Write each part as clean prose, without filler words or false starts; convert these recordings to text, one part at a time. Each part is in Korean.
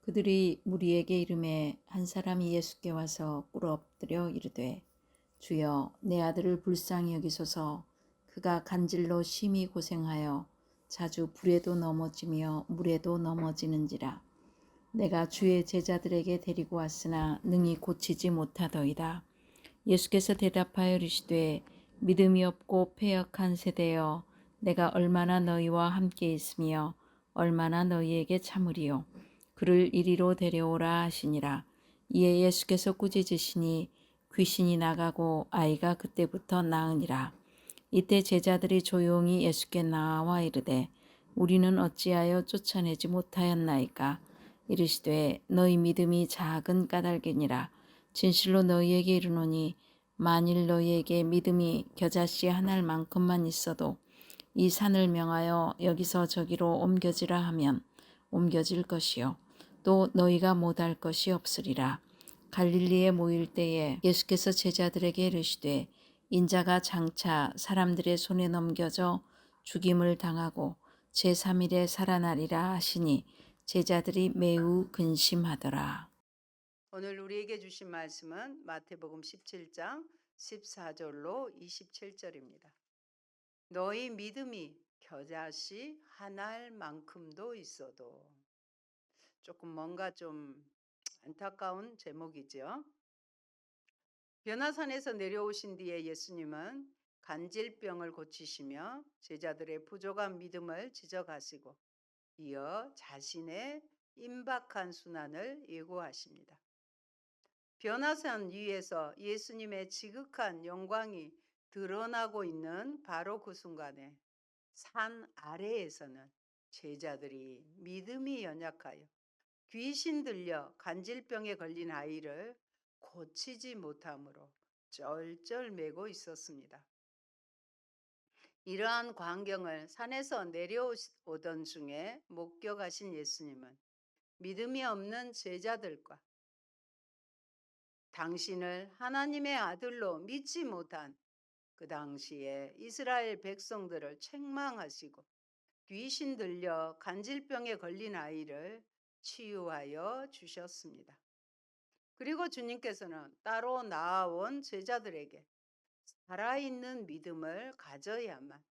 그들이 무리에게 이르매 한 사람이 예수께 와서 꿇어 엎드려 이르되 주여 내 아들을 불쌍히 여기소서. 그가 간질로 심히 고생하여 자주 불에도 넘어지며 물에도 넘어지는지라. 내가 주의 제자들에게 데리고 왔으나 능히 고치지 못하더이다. 예수께서 대답하여 이르시되 믿음이 없고 패역한 세대여, 내가 얼마나 너희와 함께 있으며 얼마나 너희에게 참으리요. 그를 이리로 데려오라 하시니라. 이에 예수께서 꾸짖으시니 귀신이 나가고 아이가 그때부터 나으니라. 이때 제자들이 조용히 예수께 나와 이르되 우리는 어찌하여 쫓아내지 못하였나이까. 이르시되 너희 믿음이 작은 까닭이니라. 진실로 너희에게 이르노니 만일 너희에게 믿음이 겨자씨 한 알만큼만 있어도 이 산을 명하여 여기서 저기로 옮겨지라 하면 옮겨질 것이요 또 너희가 못할 것이 없으리라. 갈릴리에 모일 때에 예수께서 제자들에게 이르시되 인자가 장차 사람들의 손에 넘겨져 죽임을 당하고 제3일에 살아나리라 하시니 제자들이 매우 근심하더라. 오늘 우리에게 주신 말씀은 마태복음 17장 14절로 27절입니다. 너희 믿음이 겨자씨 한 알만큼도 있어도. 조금 뭔가 좀 안타까운 제목이죠. 변화산에서 내려오신 뒤에 예수님은 간질병을 고치시며 제자들의 부족한 믿음을 지적하시고 이어 자신의 임박한 순환을 예고하십니다. 변화산 위에서 예수님의 지극한 영광이 드러나고 있는 바로 그 순간에 산 아래에서는 제자들이 믿음이 연약하여 귀신 들려 간질병에 걸린 아이를 고치지 못함으로 쩔쩔매고 있었습니다. 이러한 광경을 산에서 내려오던 중에 목격하신 예수님은 믿음이 없는 제자들과 당신을 하나님의 아들로 믿지 못한 그 당시에 이스라엘 백성들을 책망하시고 귀신 들려 간질병에 걸린 아이를 치유하여 주셨습니다. 그리고 주님께서는 따로 나아온 제자들에게 살아있는 믿음을 가져야만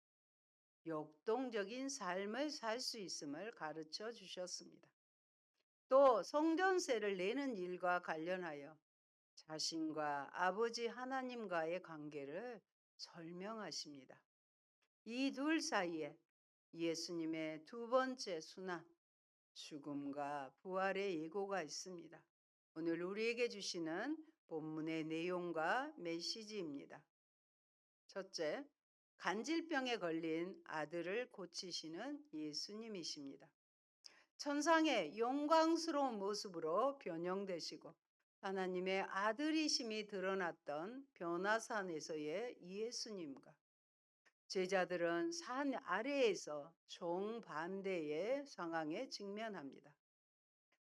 역동적인 삶을 살 수 있음을 가르쳐 주셨습니다. 또 성전세를 내는 일과 관련하여 자신과 아버지 하나님과의 관계를 설명하십니다. 이 둘 사이에 예수님의 두 번째 순환, 죽음과 부활의 예고가 있습니다. 오늘 우리에게 주시는 본문의 내용과 메시지입니다. 첫째, 간질병에 걸린 아들을 고치시는 예수님이십니다. 천상의 영광스러운 모습으로 변형되시고 하나님의 아들이심이 드러났던 변화산에서의 예수님과 제자들은 산 아래에서 정반대의 상황에 직면합니다.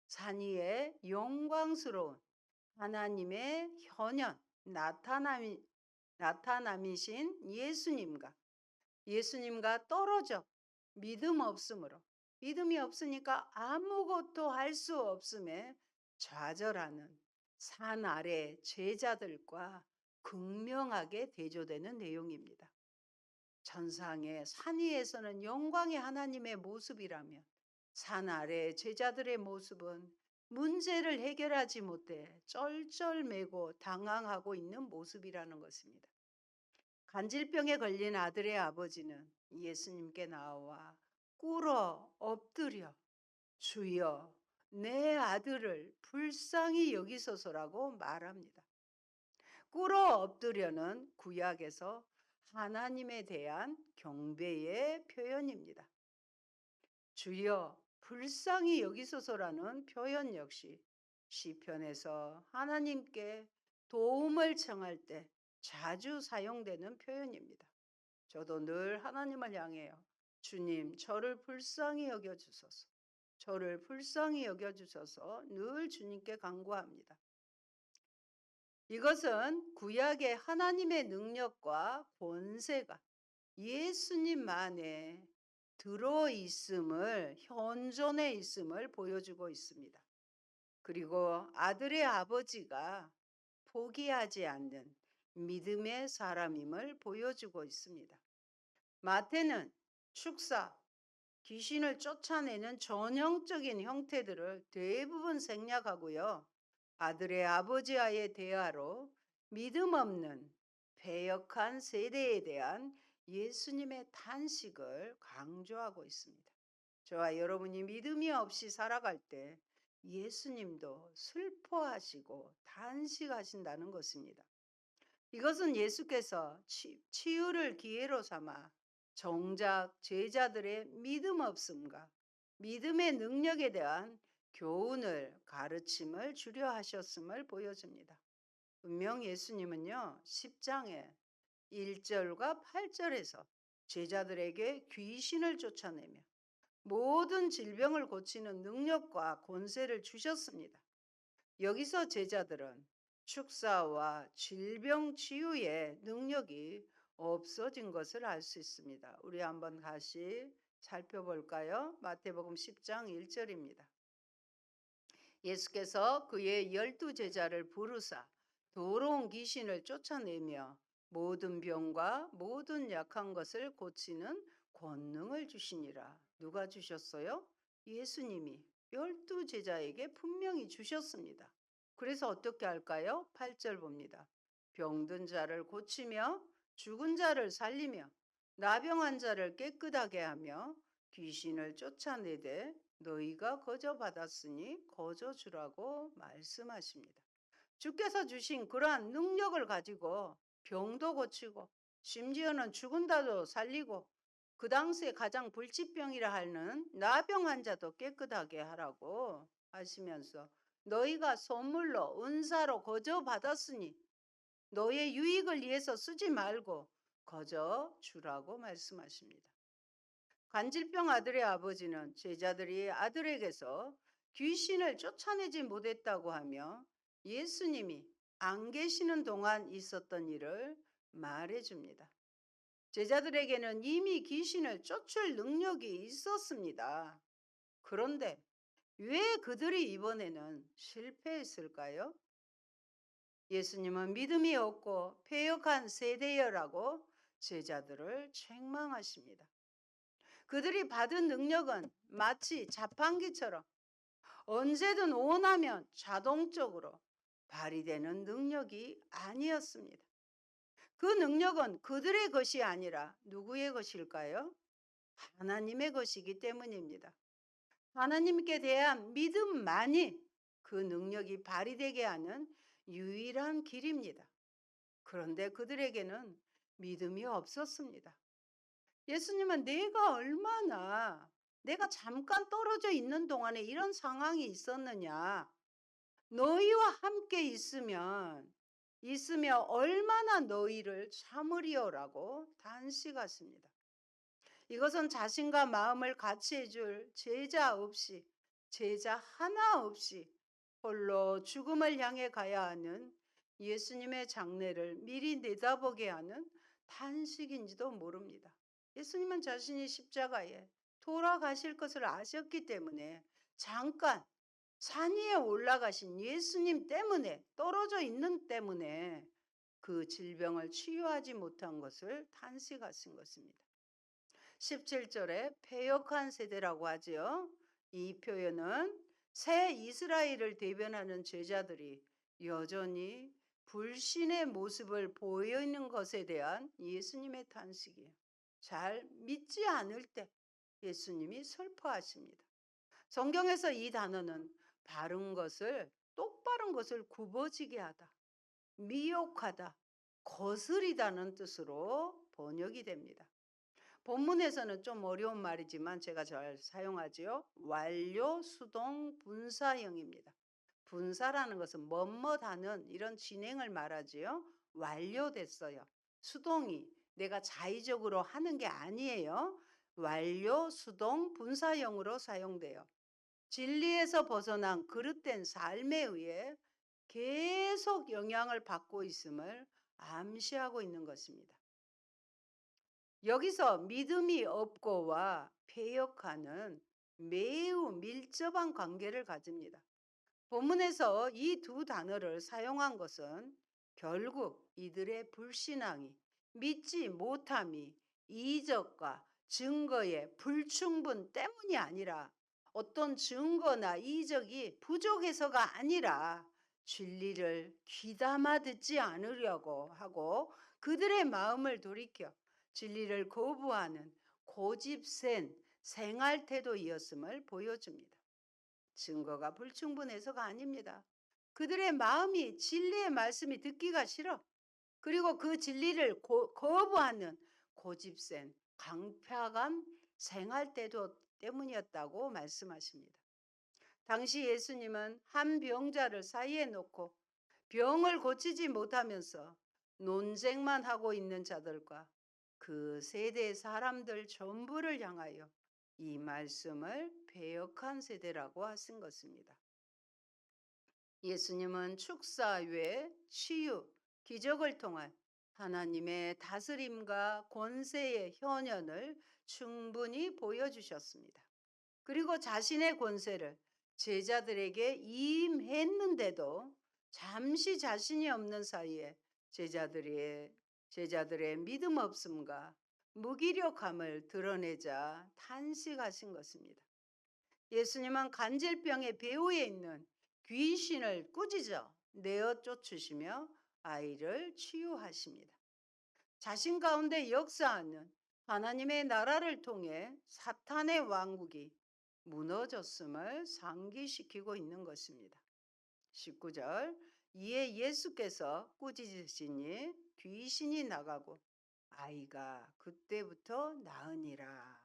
산 위에 영광스러운 하나님의 현현 나타남이신 예수님과 떨어져 믿음이 없으니까 아무것도 할 수 없음에 좌절하는 산 아래 제자들과 극명하게 대조되는 내용입니다. 천상의 산 위에서는 영광의 하나님의 모습이라면 산 아래 제자들의 모습은 문제를 해결하지 못해 쩔쩔매고 당황하고 있는 모습이라는 것입니다. 간질병에 걸린 아들의 아버지는 예수님께 나와 꿇어 엎드려 주여 내 아들을 불쌍히 여기소서라고 말합니다. 꿇어 엎드려는 구약에서 하나님에 대한 경배의 표현입니다. 주여 불쌍히 여기소서라는 표현 역시 시편에서 하나님께 도움을 청할 때 자주 사용되는 표현입니다. 저도 늘 하나님을 향해요. 주님, 저를 불쌍히 여겨주소서. 저를 불쌍히 여겨주셔서 늘 주님께 간구합니다. 이것은 구약의 하나님의 능력과 권세가 예수님만에 들어있음을, 현존해 있음을 보여주고 있습니다. 그리고 아들의 아버지가 포기하지 않는 믿음의 사람임을 보여주고 있습니다. 마태는 축사, 귀신을 쫓아내는 전형적인 형태들을 대부분 생략하고요. 아들의 아버지와의 대화로 믿음 없는 패역한 세대에 대한 예수님의 탄식을 강조하고 있습니다. 저와 여러분이 믿음이 없이 살아갈 때 예수님도 슬퍼하시고 탄식하신다는 것입니다. 이것은 예수께서 치유를 기회로 삼아 정작 제자들의 믿음 없음과 믿음의 능력에 대한 교훈을 가르침을 주려 하셨음을 보여줍니다. 분명 예수님은요, 10장에 1절과 8절에서 제자들에게 귀신을 쫓아내며 모든 질병을 고치는 능력과 권세를 주셨습니다. 여기서 제자들은 축사와 질병 치유의 능력이 없어진 것을 알 수 있습니다. 우리 한번 다시 살펴볼까요? 마태복음 10장 1절입니다. 예수께서 그의 12제자를 부르사 더러운 귀신을 쫓아내며 모든 병과 모든 약한 것을 고치는 권능을 주시니라. 누가 주셨어요? 예수님이 12제자에게 분명히 주셨습니다. 그래서 어떻게 할까요? 8절 봅니다. 병든 자를 고치며 죽은 자를 살리며 나병한 자를 깨끗하게 하며 귀신을 쫓아내되 너희가 거저 받았으니 거저 주라고 말씀하십니다. 주께서 주신 그러한 능력을 가지고 병도 고치고 심지어는 죽은 자도 살리고 그 당시에 가장 불치병이라 하는 나병 환자도 깨끗하게 하라고 하시면서 너희가 선물로 은사로 거저 받았으니 너의 유익을 위해서 쓰지 말고 거저 주라고 말씀하십니다. 간질병 아들의 아버지는 제자들이 아들에게서 귀신을 쫓아내지 못했다고 하며 예수님이 안 계시는 동안 있었던 일을 말해줍니다. 제자들에게는 이미 귀신을 쫓을 능력이 있었습니다. 그런데 왜 그들이 이번에는 실패했을까요? 예수님은 믿음이 없고 패역한 세대여라고 제자들을 책망하십니다. 그들이 받은 능력은 마치 자판기처럼 언제든 원하면 자동적으로 발휘되는 능력이 아니었습니다. 그 능력은 그들의 것이 아니라 누구의 것일까요? 하나님의 것이기 때문입니다. 하나님께 대한 믿음만이 그 능력이 발휘되게 하는 유일한 길입니다. 그런데 그들에게는 믿음이 없었습니다. 예수님은 내가 잠깐 떨어져 있는 동안에 이런 상황이 있었느냐? 너희와 함께 있으며 얼마나 너희를 참으리오라고 단식하십니다. 이것은 자신과 마음을 같이 해줄 제자 하나 없이 홀로 죽음을 향해 가야 하는 예수님의 장례를 미리 내다보게 하는 탄식인지도 모릅니다. 예수님은 자신이 십자가에 돌아가실 것을 아셨기 때문에 잠깐 산 위에 올라가신 예수님 때문에 떨어져 있는 때문에 그 질병을 치유하지 못한 것을 탄식하신 것입니다. 17절에 패역한 세대라고 하지요. 이 표현은 새 이스라엘을 대변하는 제자들이 여전히 불신의 모습을 보이는 것에 대한 예수님의 탄식이에요. 잘 믿지 않을 때 예수님이 슬퍼하십니다. 성경에서 이 단어는 똑바른 것을 굽어지게 하다, 미혹하다, 거스리다는 뜻으로 번역이 됩니다. 본문에서는 좀 어려운 말이지만 제가 잘 사용하지요. 완료, 수동, 분사형입니다. 분사라는 것은 뭐뭐하는 이런 진행을 말하지요. 완료됐어요. 수동이 내가 자의적으로 하는 게 아니에요. 완료, 수동, 분사형으로 사용돼요. 진리에서 벗어난 그릇된 삶에 의해 계속 영향을 받고 있음을 암시하고 있는 것입니다. 여기서 믿음이 없고와 패역하는 매우 밀접한 관계를 가집니다. 본문에서 이 두 단어를 사용한 것은 결국 이들의 불신앙이, 믿지 못함이 이적과 증거의 불충분 때문이 아니라 어떤 증거나 이적이 부족해서가 아니라 진리를 귀담아 듣지 않으려고 하고 그들의 마음을 돌이켜 진리를 거부하는 고집센 생활 태도이었음을 보여줍니다. 증거가 불충분해서가 아닙니다. 그들의 마음이 진리의 말씀이 듣기가 싫어. 그리고 그 진리를 거부하는 고집센 강팍한 생활 태도 때문이었다고 말씀하십니다. 당시 예수님은 한 병자를 사이에 놓고 병을 고치지 못하면서 논쟁만 하고 있는 자들과 그 세대 사람들 전부를 향하여 이 말씀을 배역한 세대라고 하신 것입니다. 예수님은 축사 외 치유, 기적을 통한 하나님의 다스림과 권세의 현현을 충분히 보여주셨습니다. 그리고 자신의 권세를 제자들에게 임했는데도 잠시 자신이 없는 사이에 제자들의 믿음 없음과 무기력함을 드러내자 탄식하신 것입니다. 예수님은 간질병의 배후에 있는 귀신을 꾸짖어 내어 쫓으시며 아이를 치유하십니다. 자신 가운데 역사하는 하나님의 나라를 통해 사탄의 왕국이 무너졌음을 상기시키고 있는 것입니다. 19절 이에 예수께서 꾸짖으시니 귀신이 나가고 아이가 그때부터 나으니라.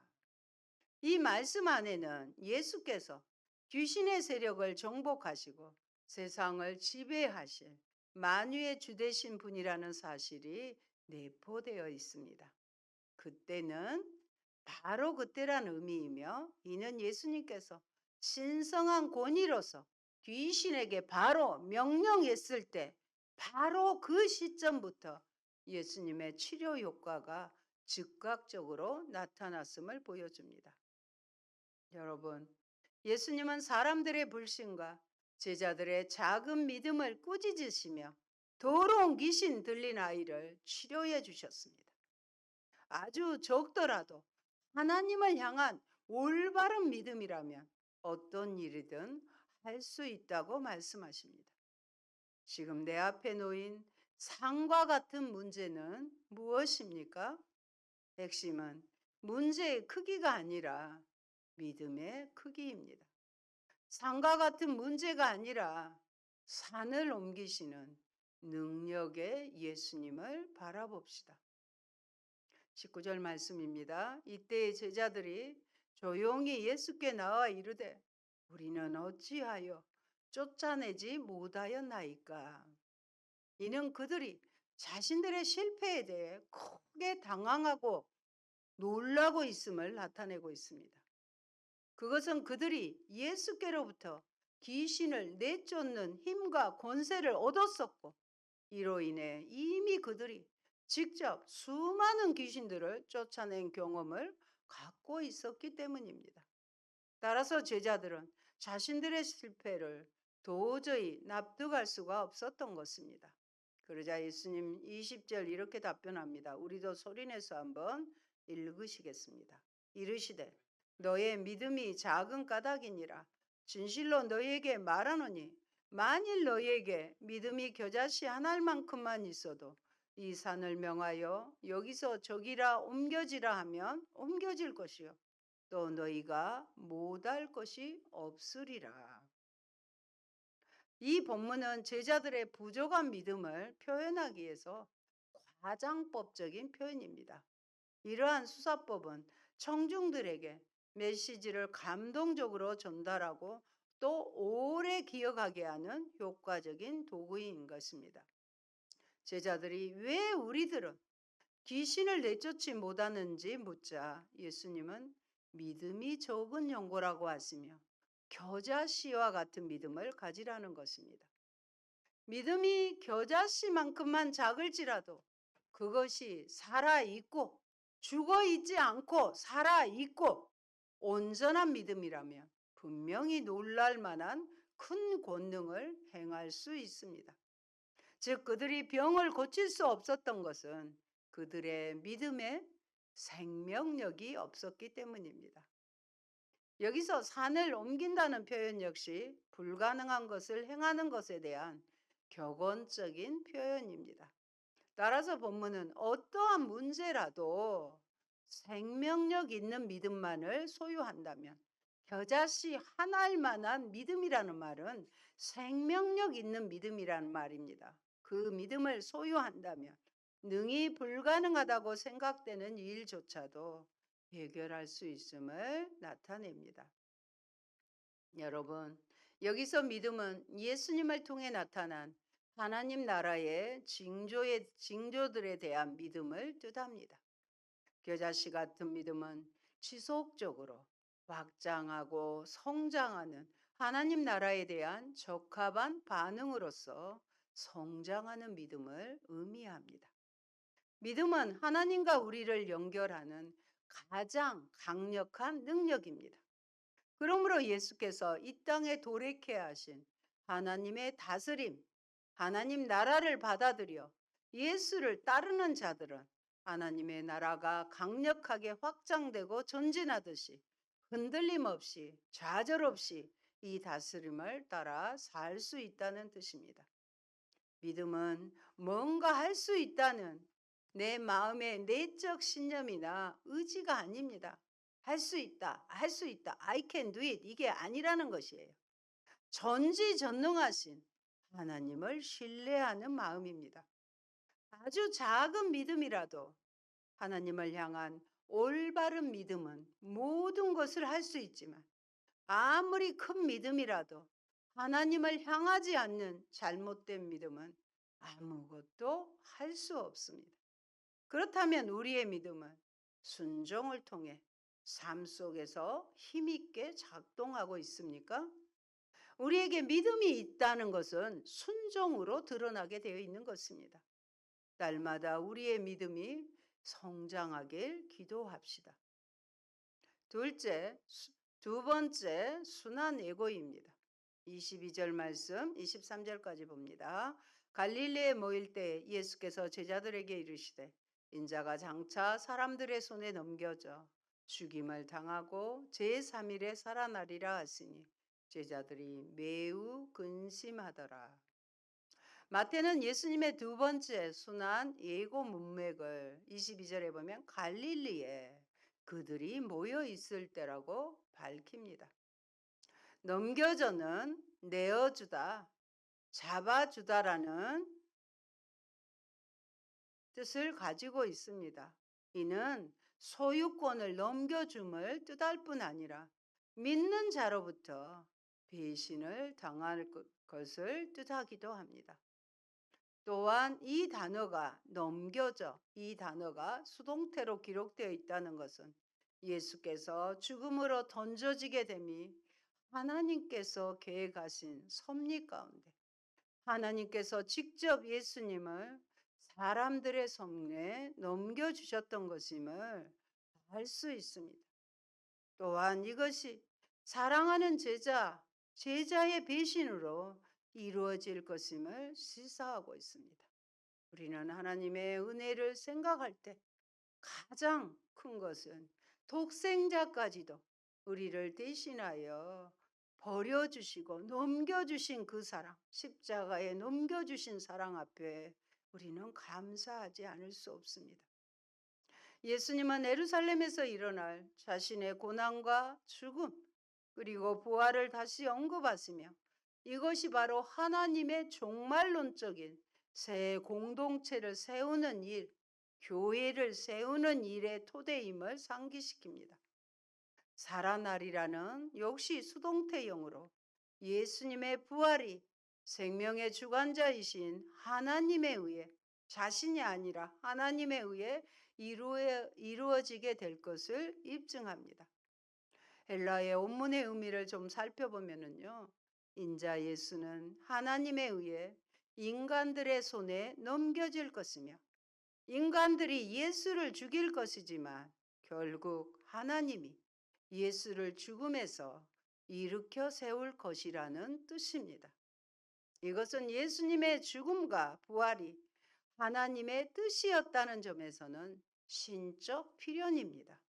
이 말씀 안에는 예수께서 귀신의 세력을 정복하시고 세상을 지배하실 만유의 주 되신 분이라는 사실이 내포되어 있습니다. 그때는 바로 그때란 의미이며 이는 예수님께서 신성한 권위로서 귀신에게 바로 명령했을 때 바로 그 시점부터 예수님의 치료 효과가 즉각적으로 나타났음을 보여줍니다. 여러분, 예수님은 사람들의 불신과 제자들의 작은 믿음을 꾸짖으시며 더러운 귀신 들린 아이를 치료해 주셨습니다. 아주 적더라도 하나님을 향한 올바른 믿음이라면 어떤 일이든 할 수 있다고 말씀하십니다. 지금 내 앞에 놓인 상과 같은 문제는 무엇입니까? 핵심은 문제의 크기가 아니라 믿음의 크기입니다. 상과 같은 문제가 아니라 산을 옮기시는 능력의 예수님을 바라봅시다. 19절 말씀입니다. 이때 제자들이 조용히 예수께 나와 이르되 우리는 어찌하여 쫓아내지 못하였나이까. 이는 그들이 자신들의 실패에 대해 크게 당황하고 놀라고 있음을 나타내고 있습니다. 그것은 그들이 예수께로부터 귀신을 내쫓는 힘과 권세를 얻었었고 이로 인해 이미 그들이 직접 수많은 귀신들을 쫓아낸 경험을 갖고 있었기 때문입니다. 따라서 제자들은 자신들의 실패를 도저히 납득할 수가 없었던 것입니다. 그러자 예수님 20절 이렇게 답변합니다. 우리도 소리내서 한번 읽으시겠습니다. 이르시되 너의 믿음이 작은 까닭이니라. 진실로 너희에게 말하노니 만일 너희에게 믿음이 겨자씨 한 알만큼만 있어도 이 산을 명하여 여기서 저기라 옮겨지라 하면 옮겨질 것이요 또 너희가 못할 것이 없으리라. 이 본문은 제자들의 부족한 믿음을 표현하기 위해서 과장법적인 표현입니다. 이러한 수사법은 청중들에게 메시지를 감동적으로 전달하고 또 오래 기억하게 하는 효과적인 도구인 것입니다. 제자들이 왜 우리들은 귀신을 내쫓지 못하는지 묻자 예수님은 믿음이 적은 영고라고 하시며 겨자씨와 같은 믿음을 가지라는 것입니다. 믿음이 겨자씨만큼만 작을지라도 그것이 살아있고 죽어있지 않고 살아있고 온전한 믿음이라면 분명히 놀랄 만한 큰 권능을 행할 수 있습니다. 즉 그들이 병을 고칠 수 없었던 것은 그들의 믿음에 생명력이 없었기 때문입니다. 여기서 산을 옮긴다는 표현 역시 불가능한 것을 행하는 것에 대한 격언적인 표현입니다. 따라서 본문은 어떠한 문제라도 생명력 있는 믿음만을 소유한다면, 겨자씨 하나일 만한 믿음이라는 말은 생명력 있는 믿음이라는 말입니다. 그 믿음을 소유한다면 능히 불가능하다고 생각되는 일조차도 해결할 수 있음을 나타냅니다. 여러분, 여기서 믿음은 예수님을 통해 나타난 하나님 나라의 징조들에 대한 믿음을 뜻합니다. 겨자씨 같은 믿음은 지속적으로 확장하고 성장하는 하나님 나라에 대한 적합한 반응으로서 성장하는 믿음을 의미합니다. 믿음은 하나님과 우리를 연결하는 가장 강력한 능력입니다. 그러므로 예수께서 이 땅에 도래케 하신 하나님의 다스림, 하나님 나라를 받아들여 예수를 따르는 자들은 하나님의 나라가 강력하게 확장되고 전진하듯이 흔들림 없이 좌절 없이 이 다스림을 따라 살 수 있다는 뜻입니다. 믿음은 뭔가 할 수 있다는 내 마음의 내적 신념이나 의지가 아닙니다. 할 수 있다, 할 수 있다, I can do it, 이게 아니라는 것이에요. 전지전능하신 하나님을 신뢰하는 마음입니다. 아주 작은 믿음이라도 하나님을 향한 올바른 믿음은 모든 것을 할 수 있지만, 아무리 큰 믿음이라도 하나님을 향하지 않는 잘못된 믿음은 아무것도 할 수 없습니다. 그렇다면 우리의 믿음은 순종을 통해 삶 속에서 힘있게 작동하고 있습니까? 우리에게 믿음이 있다는 것은 순종으로 드러나게 되어 있는 것입니다. 날마다 우리의 믿음이 성장하길 기도합시다. 두 번째, 순한 예고입니다. 22절 말씀 23절까지 봅니다. 갈릴리에 모일 때 예수께서 제자들에게 이르시되 인자가 장차 사람들의 손에 넘겨져 죽임을 당하고 제3일에 살아나리라 하시니 제자들이 매우 근심하더라. 마태는 예수님의 두 번째 순한 예고 문맥을 22절에 보면 갈릴리에 그들이 모여 있을 때라고 밝힙니다. 넘겨져는 내어주다, 잡아주다라는 뜻을 가지고 있습니다. 이는 소유권을 넘겨줌을 뜻할 뿐 아니라 믿는 자로부터 배신을 당할 것을 뜻하기도 합니다. 또한 이 단어가 넘겨져, 이 단어가 수동태로 기록되어 있다는 것은 예수께서 죽음으로 던져지게 됨이 하나님께서 계획하신 섭리 가운데 하나님께서 직접 예수님을 사람들의 손에 넘겨주셨던 것임을 알 수 있습니다. 또한 이것이 사랑하는 제자의 배신으로 이루어질 것임을 시사하고 있습니다. 우리는 하나님의 은혜를 생각할 때 가장 큰 것은 독생자까지도 우리를 대신하여 버려주시고 넘겨주신 그 사랑, 십자가에 넘겨주신 사랑 앞에 우리는 감사하지 않을 수 없습니다. 예수님은 예루살렘에서 일어날 자신의 고난과 죽음 그리고 부활을 다시 언급하시며 이것이 바로 하나님의 종말론적인 새 공동체를 세우는 일, 교회를 세우는 일의 토대임을 상기시킵니다. 살아나리라는 역시 수동태형으로 예수님의 부활이 생명의 주관자이신 하나님에 의해, 자신이 아니라 하나님에 의해 이루어지게 될 것을 입증합니다. 헬라의 원문의 의미를 좀 살펴보면요, 인자 예수는 하나님에 의해 인간들의 손에 넘겨질 것이며 인간들이 예수를 죽일 것이지만 결국 하나님이 예수를 죽음에서 일으켜 세울 것이라는 뜻입니다. 이것은 예수님의 죽음과 부활이 하나님의 뜻이었다는 점에서는 신적 필연입니다.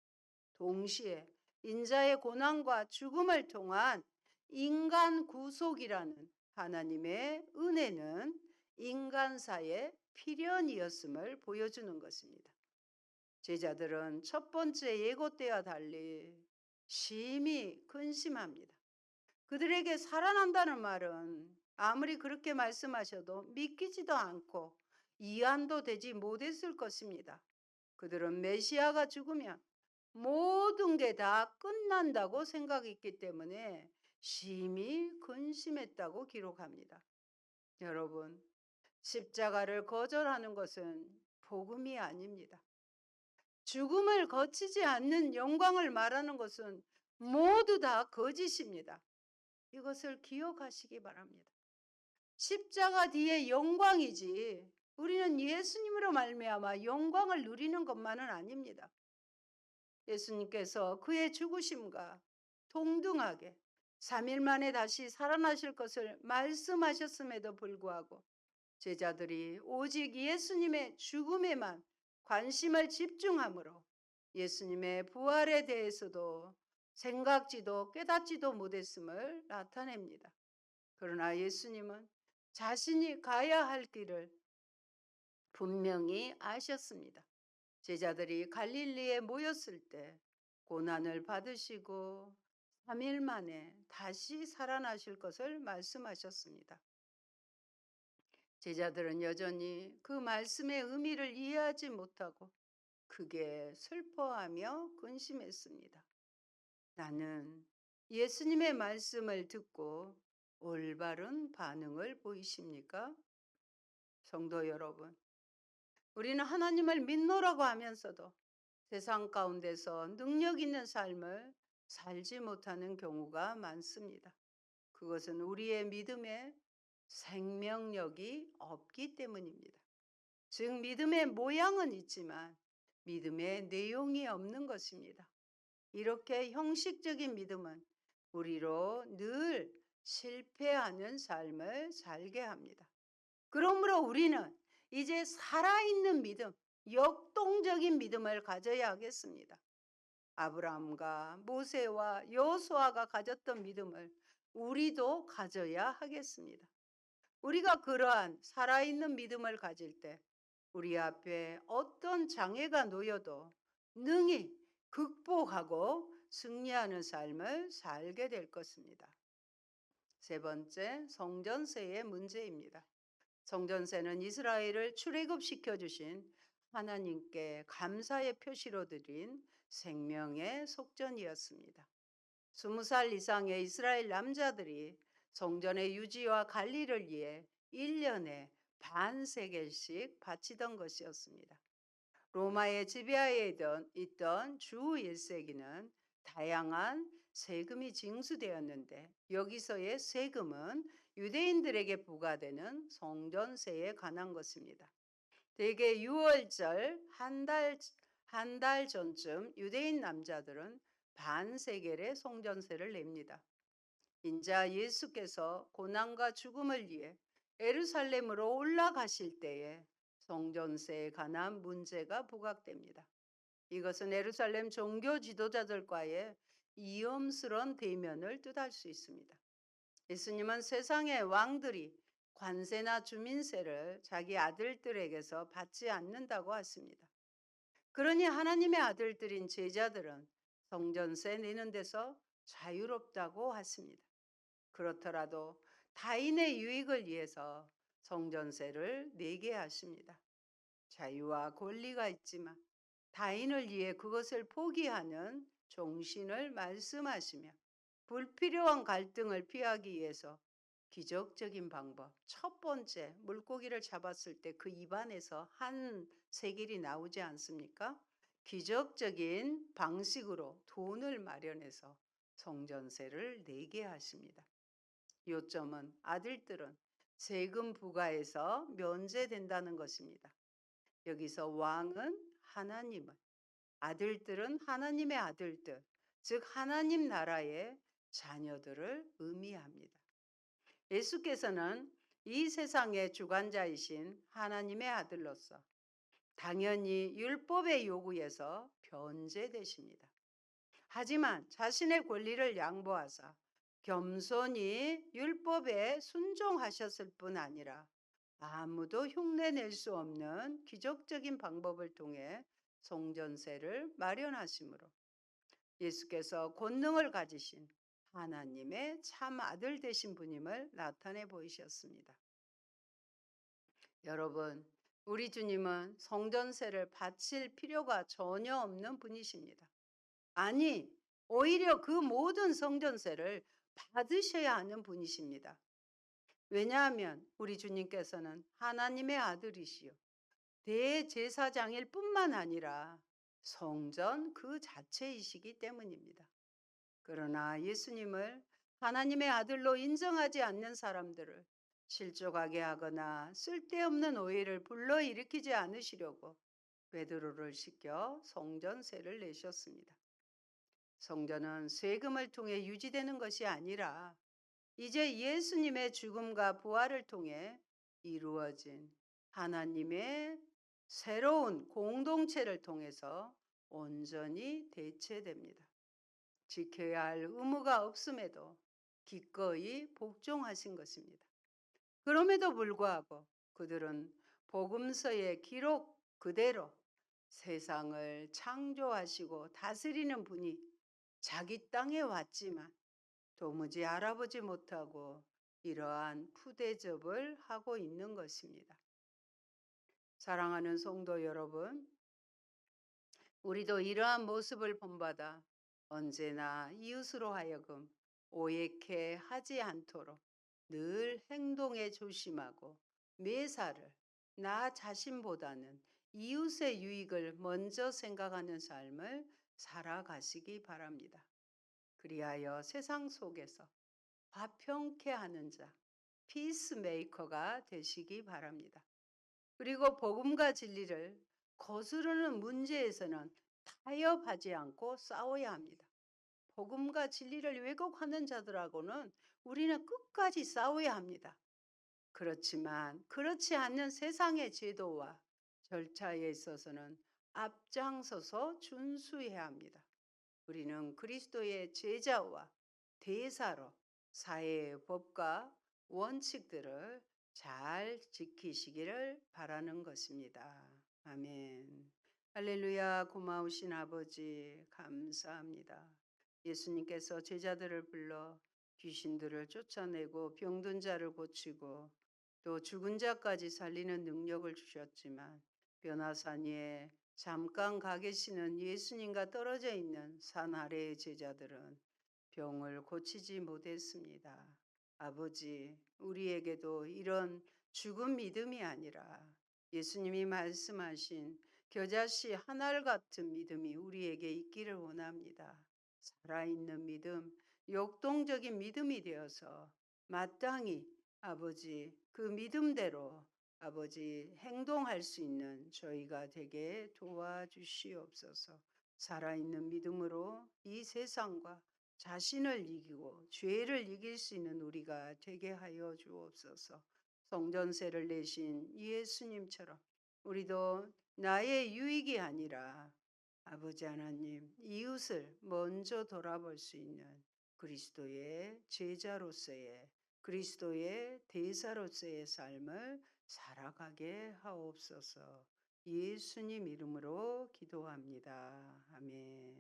동시에 인자의 고난과 죽음을 통한 인간 구속이라는 하나님의 은혜는 인간사의 필연이었음을 보여주는 것입니다. 제자들은 첫 번째 예고 때와 달리 심히 근심합니다. 그들에게 살아난다는 말은 아무리 그렇게 말씀하셔도 믿기지도 않고 이해도 되지 못했을 것입니다. 그들은 메시아가 죽으면 모든 게 다 끝난다고 생각했기 때문에 심히 근심했다고 기록합니다. 여러분, 십자가를 거절하는 것은 복음이 아닙니다. 죽음을 거치지 않는 영광을 말하는 것은 모두 다 거짓입니다. 이것을 기억하시기 바랍니다. 십자가 뒤에 영광이지 우리는 예수님으로 말미암아 영광을 누리는 것만은 아닙니다. 예수님께서 그의 죽으심과 동등하게 3일 만에 다시 살아나실 것을 말씀하셨음에도 불구하고 제자들이 오직 예수님의 죽음에만 관심을 집중하므로 예수님의 부활에 대해서도 생각지도 깨닫지도 못했음을 나타냅니다. 그러나 예수님은 자신이 가야 할 길을 분명히 아셨습니다. 제자들이 갈릴리에 모였을 때 고난을 받으시고 3일 만에 다시 살아나실 것을 말씀하셨습니다. 제자들은 여전히 그 말씀의 의미를 이해하지 못하고 크게 슬퍼하며 근심했습니다. 나는 예수님의 말씀을 듣고 올바른 반응을 보이십니까? 성도 여러분, 우리는 하나님을 믿노라고 하면서도 세상 가운데서 능력 있는 삶을 살지 못하는 경우가 많습니다. 그것은 우리의 믿음에 생명력이 없기 때문입니다. 즉, 믿음의 모양은 있지만 믿음의 내용이 없는 것입니다. 이렇게 형식적인 믿음은 우리로 늘 실패하는 삶을 살게 합니다. 그러므로 우리는 이제 살아있는 믿음, 역동적인 믿음을 가져야 하겠습니다. 아브라함과 모세와 여호수아가 가졌던 믿음을 우리도 가져야 하겠습니다. 우리가 그러한 살아있는 믿음을 가질 때 우리 앞에 어떤 장애가 놓여도 능히 극복하고 승리하는 삶을 살게 될 것입니다. 세 번째, 성전세의 문제입니다. 성전세는 이스라엘을 출애굽시켜 주신 하나님께 감사의 표시로 드린 생명의 속전이었습니다. 20살 이상의 이스라엘 남자들이 성전의 유지와 관리를 위해 1년에 반세겔씩 바치던 것이었습니다. 로마의 지배하에 있던 주 1세기는 다양한 세금이 징수되었는데 여기서의 세금은 유대인들에게 부과되는 성전세에 관한 것입니다. 대개 6월절 한 달 전쯤 유대인 남자들은 반세겔의 성전세를 냅니다. 인자 예수께서 고난과 죽음을 위해 예루살렘으로 올라가실 때에 성전세에 관한 문제가 부각됩니다. 이것은 예루살렘 종교 지도자들과의 위험스러운 대면을 뜻할 수 있습니다. 예수님은 세상의 왕들이 관세나 주민세를 자기 아들들에게서 받지 않는다고 하십니다. 그러니 하나님의 아들들인 제자들은 성전세 내는 데서 자유롭다고 하십니다. 그렇더라도 타인의 유익을 위해서 성전세를 내게 하십니다. 자유와 권리가 있지만 타인을 위해 그것을 포기하는 종신을 말씀하시며 불필요한 갈등을 피하기 위해서 기적적인 방법, 첫 번째 물고기를 잡았을 때 그 입안에서 한 세겔이 나오지 않습니까? 기적적인 방식으로 돈을 마련해서 성전세를 내게 하십니다. 요점은 아들들은 세금 부과에서 면제된다는 것입니다. 여기서 왕은 하나님을, 아들들은 하나님의 아들들, 즉 하나님 나라의 자녀들을 의미합니다. 예수께서는 이 세상의 주관자이신 하나님의 아들로서 당연히 율법의 요구에서 변제되십니다. 하지만 자신의 권리를 양보하사 겸손히 율법에 순종하셨을 뿐 아니라 아무도 흉내낼 수 없는 기적적인 방법을 통해 성전세를 마련하시므로 예수께서 권능을 가지신 하나님의 참 아들 되신 분임을 나타내 보이셨습니다. 여러분, 우리 주님은 성전세를 바칠 필요가 전혀 없는 분이십니다. 아니, 오히려 그 모든 성전세를 받으셔야 하는 분이십니다. 왜냐하면 우리 주님께서는 하나님의 아들이시요 대제사장일 뿐만 아니라 성전 그 자체이시기 때문입니다. 그러나 예수님을 하나님의 아들로 인정하지 않는 사람들을 실족하게 하거나 쓸데없는 오해를 불러일으키지 않으시려고 베드로를 시켜 성전세를 내셨습니다. 성전은 세금을 통해 유지되는 것이 아니라 이제 예수님의 죽음과 부활을 통해 이루어진 하나님의 새로운 공동체를 통해서 온전히 대체됩니다. 지켜야 할 의무가 없음에도 기꺼이 복종하신 것입니다. 그럼에도 불구하고 그들은 복음서의 기록 그대로 세상을 창조하시고 다스리는 분이 자기 땅에 왔지만 도무지 알아보지 못하고 이러한 푸대접을 하고 있는 것입니다. 사랑하는 성도 여러분, 우리도 이러한 모습을 본받아 언제나 이웃으로 하여금 오해케 하지 않도록 늘 행동에 조심하고 매사를 나 자신보다는 이웃의 유익을 먼저 생각하는 삶을 살아가시기 바랍니다. 그리하여 세상 속에서 화평케 하는 자, 피스메이커가 되시기 바랍니다. 그리고 복음과 진리를 거스르는 문제에서는 타협하지 않고 싸워야 합니다. 복음과 진리를 왜곡하는 자들하고는 우리는 끝까지 싸워야 합니다. 그렇지만 그렇지 않는 세상의 제도와 절차에 있어서는 앞장서서 준수해야 합니다. 우리는 그리스도의 제자와 대사로 사회의 법과 원칙들을 잘 지키시기를 바라는 것입니다. 아멘. 할렐루야. 고마우신 아버지 감사합니다. 예수님께서 제자들을 불러 귀신들을 쫓아내고 병든 자를 고치고 또 죽은 자까지 살리는 능력을 주셨지만 변화산 위에 잠깐 가 계시는 예수님과 떨어져 있는 산 아래의 제자들은 병을 고치지 못했습니다. 아버지, 우리에게도 이런 죽은 믿음이 아니라 예수님이 말씀하신 겨자씨 한 알 같은 믿음이 우리에게 있기를 원합니다. 살아있는 믿음, 역동적인 믿음이 되어서 마땅히 아버지 그 믿음대로 아버지 행동할 수 있는 저희가 되게 도와주시옵소서. 살아있는 믿음으로 이 세상과 자신을 이기고 죄를 이길 수 있는 우리가 되게 하여 주옵소서. 성전세를 내신 예수님처럼 우리도 나의 유익이 아니라 아버지 하나님 이웃을 먼저 돌아볼 수 있는 그리스도의 제자로서의 그리스도의 대사로서의 삶을 살아가게 하옵소서. 예수님 이름으로 기도합니다. 아멘.